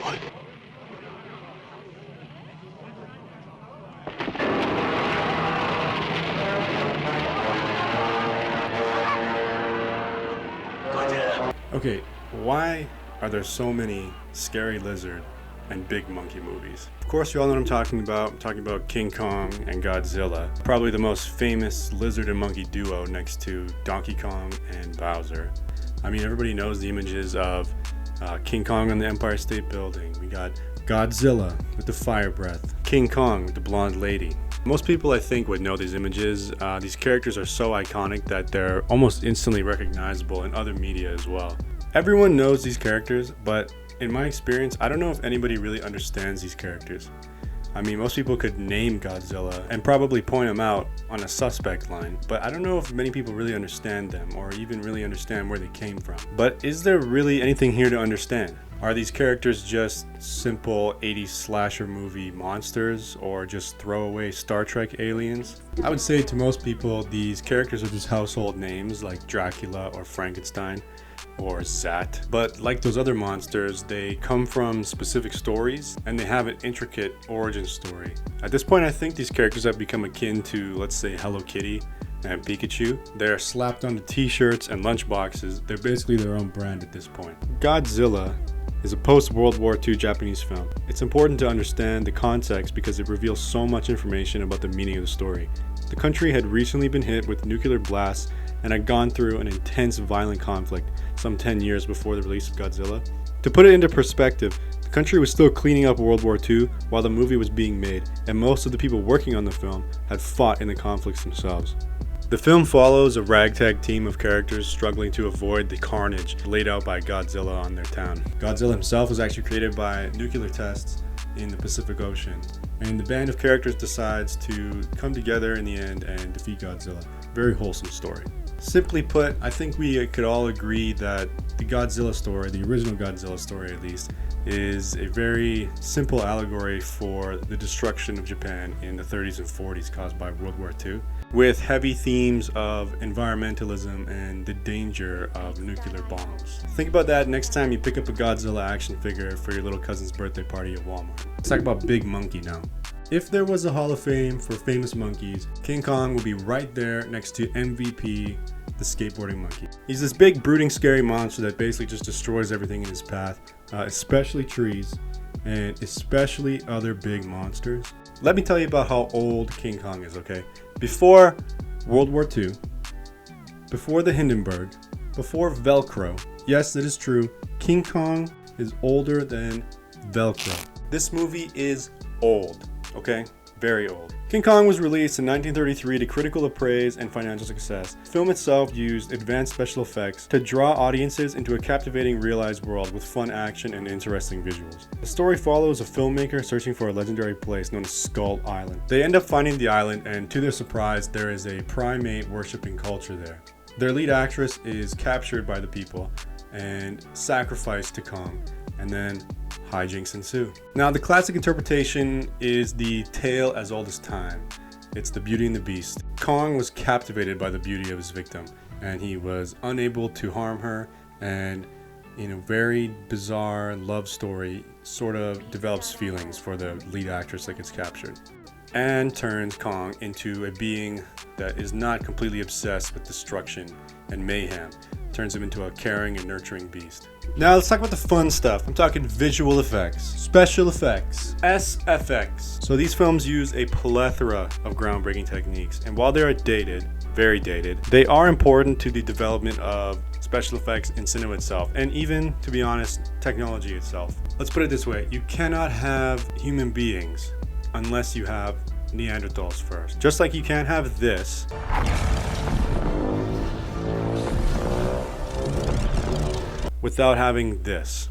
What? Okay, why are there so many scary lizard and big monkey movies? Of course, you all know what I'm talking about. I'm talking about King Kong and Godzilla. Probably the most famous lizard and monkey duo next to Donkey Kong and Bowser. I mean, everybody knows the images of King Kong on the Empire State Building. We got Godzilla with the fire breath. King Kong with the blonde lady. Most people, I think, would know these images. These characters are so iconic that they're almost instantly recognizable in other media as well. Everyone knows these characters, but in my experience, I don't know if anybody really understands these characters. I mean, most people could name Godzilla and probably point him out on a suspect line, but I don't know if many people really understand them or even really understand where they came from. But is there really anything here to understand? Are these characters just simple 80s slasher movie monsters or just throwaway Star Trek aliens? I would say to most people, these characters are just household names like Dracula or Frankenstein or Zat. But like those other monsters, they come from specific stories and they have an intricate origin story. At this point, I think these characters have become akin to, let's say, Hello Kitty and Pikachu. They're slapped onto t-shirts and lunchboxes. They're basically their own brand at this point. Godzilla is a post-World War II Japanese film. It's important to understand the context because it reveals so much information about the meaning of the story. The country had recently been hit with nuclear blasts and had gone through an intense violent conflict some 10 years before the release of Godzilla. To put it into perspective, the country was still cleaning up World War II while the movie was being made, and most of the people working on the film had fought in the conflicts themselves. The film follows a ragtag team of characters struggling to avoid the carnage laid out by Godzilla on their town. Godzilla himself was actually created by nuclear tests in the Pacific Ocean, and the band of characters decides to come together in the end and defeat Godzilla. Very wholesome story. Simply put, I think we could all agree that the Godzilla story, the original Godzilla story at least, is a very simple allegory for the destruction of Japan in the 30s and 40s caused by World War II, with heavy themes of environmentalism and the danger of nuclear bombs. Think about that next time you pick up a Godzilla action figure for your little cousin's birthday party at Walmart. Let's talk about Big Monkey now. If there was a Hall of Fame for famous monkeys, King Kong would be right there next to MVP, the skateboarding monkey. He's this big, brooding, scary monster that basically just destroys everything in his path, especially trees, and especially other big monsters. Let me tell you about how old King Kong is, okay? Before World War II, before the Hindenburg, before Velcro, yes, it is true, King Kong is older than Velcro. This movie is old. Okay, very old. King Kong was released in 1933 to critical praise and financial success. The film itself used advanced special effects to draw audiences into a captivating realized world with fun action and interesting visuals. The story follows a filmmaker searching for a legendary place known as Skull Island. They end up finding the island, and to their surprise, there is a primate worshipping culture there. Their lead actress is captured by the people and sacrificed to Kong, and then hijinks ensue. Now, the classic interpretation is the tale as old as time. It's the Beauty and the Beast. Kong was captivated by the beauty of his victim, and he was unable to harm her, and in a very bizarre love story, sort of develops feelings for the lead actress that gets captured, and turns Kong into a being that is not completely obsessed with destruction and mayhem. Turns him into a caring and nurturing beast. Now let's talk about the fun stuff. I'm talking visual effects, special effects, SFX. So these films use a plethora of groundbreaking techniques, and while they are dated, very dated, they are important to the development of special effects in cinema itself, and even, to be honest, technology itself. Let's put it this way, you cannot have human beings unless you have Neanderthals first. Just like you can't have this without having this.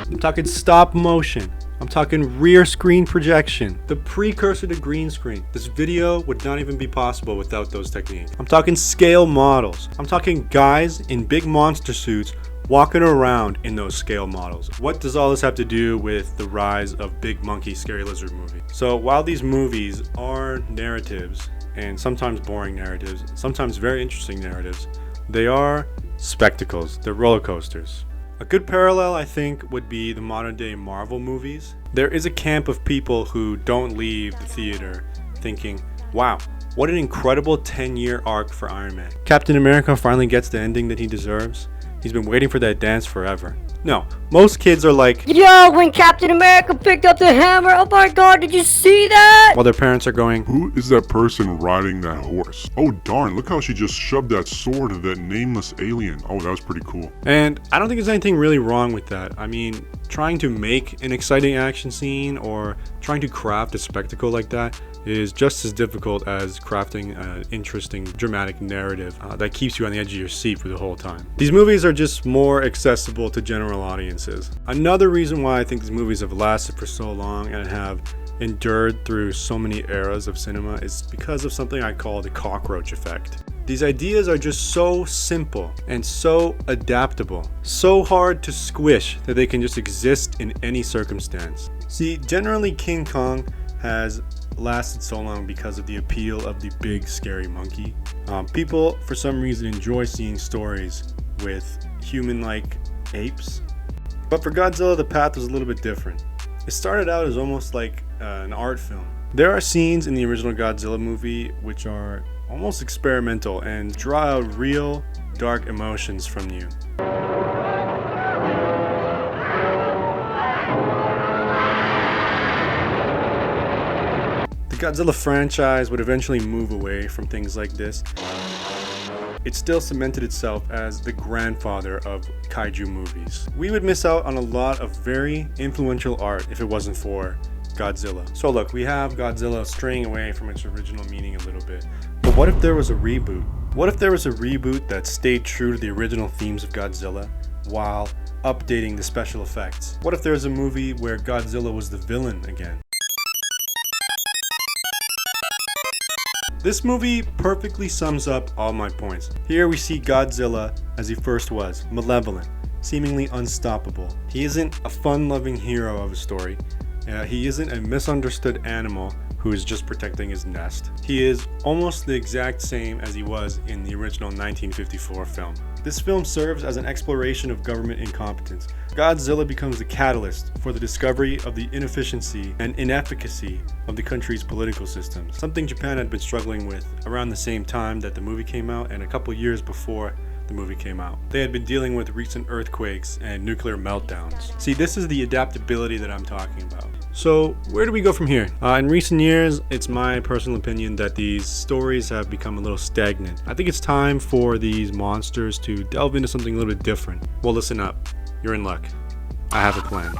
I'm talking stop motion. I'm talking rear screen projection, the precursor to green screen. This video would not even be possible without those techniques. I'm talking scale models. I'm talking guys in big monster suits walking around in those scale models. What does all this have to do with the rise of Big Monkey Scary Lizard movie? So while these movies are narratives, and sometimes boring narratives, sometimes very interesting narratives, They are spectacles. They're roller coasters. A good parallel, I think, would be the modern day Marvel movies. There is a camp of people who don't leave the theater thinking, wow, what an incredible 10-year arc for Iron Man. Captain America finally gets the ending that he deserves. He's been waiting for that dance forever. No, most kids are like, yo, when Captain America picked up the hammer, oh my god, did you see that? While their parents are going, who is that person riding that horse? Oh darn, look how she just shoved that sword at that nameless alien. Oh, that was pretty cool. And I don't think there's anything really wrong with that. I mean, trying to make an exciting action scene or trying to craft a spectacle like that is just as difficult as crafting an interesting dramatic narrative that keeps you on the edge of your seat for the whole time. These movies are just more accessible to general audiences. Another reason why I think these movies have lasted for so long and have endured through so many eras of cinema is because of something I call the cockroach effect. These ideas are just so simple and so adaptable, so hard to squish that they can just exist in any circumstance. See, generally King Kong has lasted so long because of the appeal of the big scary monkey. People for some reason enjoy seeing stories with human-like apes. But for Godzilla, the path was a little bit different. It started out as almost like an art film. There are scenes in the original Godzilla movie which are almost experimental and draw out real dark emotions from you. The Godzilla franchise would eventually move away from things like this. It still cemented itself as the grandfather of kaiju movies. We would miss out on a lot of very influential art if it wasn't for Godzilla. So look, we have Godzilla straying away from its original meaning a little bit. But what if there was a reboot? What if there was a reboot that stayed true to the original themes of Godzilla while updating the special effects? What if there was a movie where Godzilla was the villain again? This movie perfectly sums up all my points. Here we see Godzilla as he first was, malevolent, seemingly unstoppable. He isn't a fun-loving hero of a story. He isn't a misunderstood animal who is just protecting his nest. He is almost the exact same as he was in the original 1954 film. This film serves as an exploration of government incompetence. Godzilla becomes the catalyst for the discovery of the inefficiency and inefficacy of the country's political systems, something Japan had been struggling with around the same time that the movie came out and a couple years before the movie came out. They had been dealing with recent earthquakes and nuclear meltdowns. See, this is the adaptability that I'm talking about. So where do we go from here? In recent years, it's my personal opinion that these stories have become a little stagnant. I think it's time for these monsters to delve into something a little bit different. Well, listen up. You're in luck. I have a plan.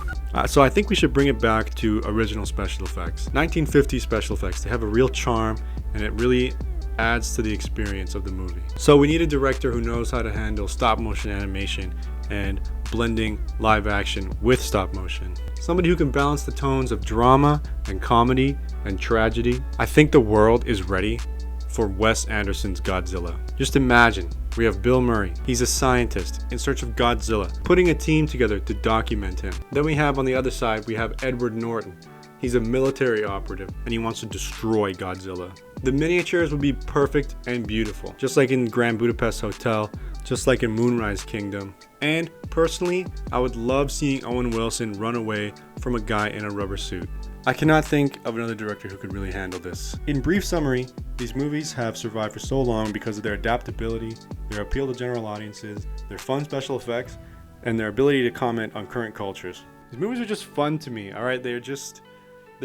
So I think we should bring it back to original special effects. 1950 special effects. They have a real charm and it really adds to the experience of the movie. So we need a director who knows how to handle stop motion animation and blending live action with stop motion. Somebody who can balance the tones of drama and comedy and tragedy. I think the world is ready for Wes Anderson's Godzilla. Just imagine, we have Bill Murray. He's a scientist in search of Godzilla, putting a team together to document him. Then we have on the other side, we have Edward Norton. He's a military operative and he wants to destroy Godzilla. The miniatures would be perfect and beautiful, just like in Grand Budapest Hotel, just like in Moonrise Kingdom. And personally, I would love seeing Owen Wilson run away from a guy in a rubber suit. I cannot think of another director who could really handle this. In brief summary, these movies have survived for so long because of their adaptability, their appeal to general audiences, their fun special effects, and their ability to comment on current cultures. These movies are just fun to me, alright? They're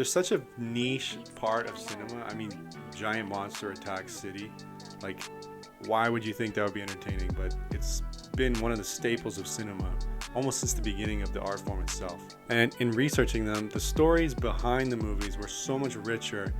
such a niche part of cinema. I mean, giant monster attacks city. Like, why would you think that would be entertaining? But it's been one of the staples of cinema almost since the beginning of the art form itself. And in researching them, the stories behind the movies were so much richer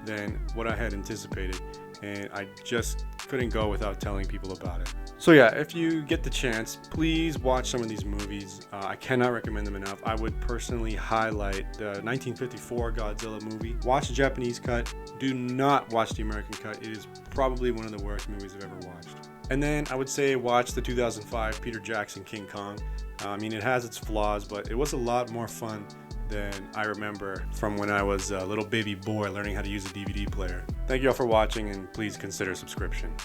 than what I had anticipated. And I just couldn't go without telling people about it. So yeah, if you get the chance, please watch some of these movies. I cannot recommend them enough. I would personally highlight the 1954 Godzilla movie. Watch the Japanese cut. Do not watch the American cut. It is probably one of the worst movies I've ever watched. And then I would say watch the 2005 Peter Jackson King Kong. I mean, it has its flaws, but it was a lot more fun than I remember from when I was a little baby boy learning how to use a DVD player. Thank you all for watching, and please consider subscription.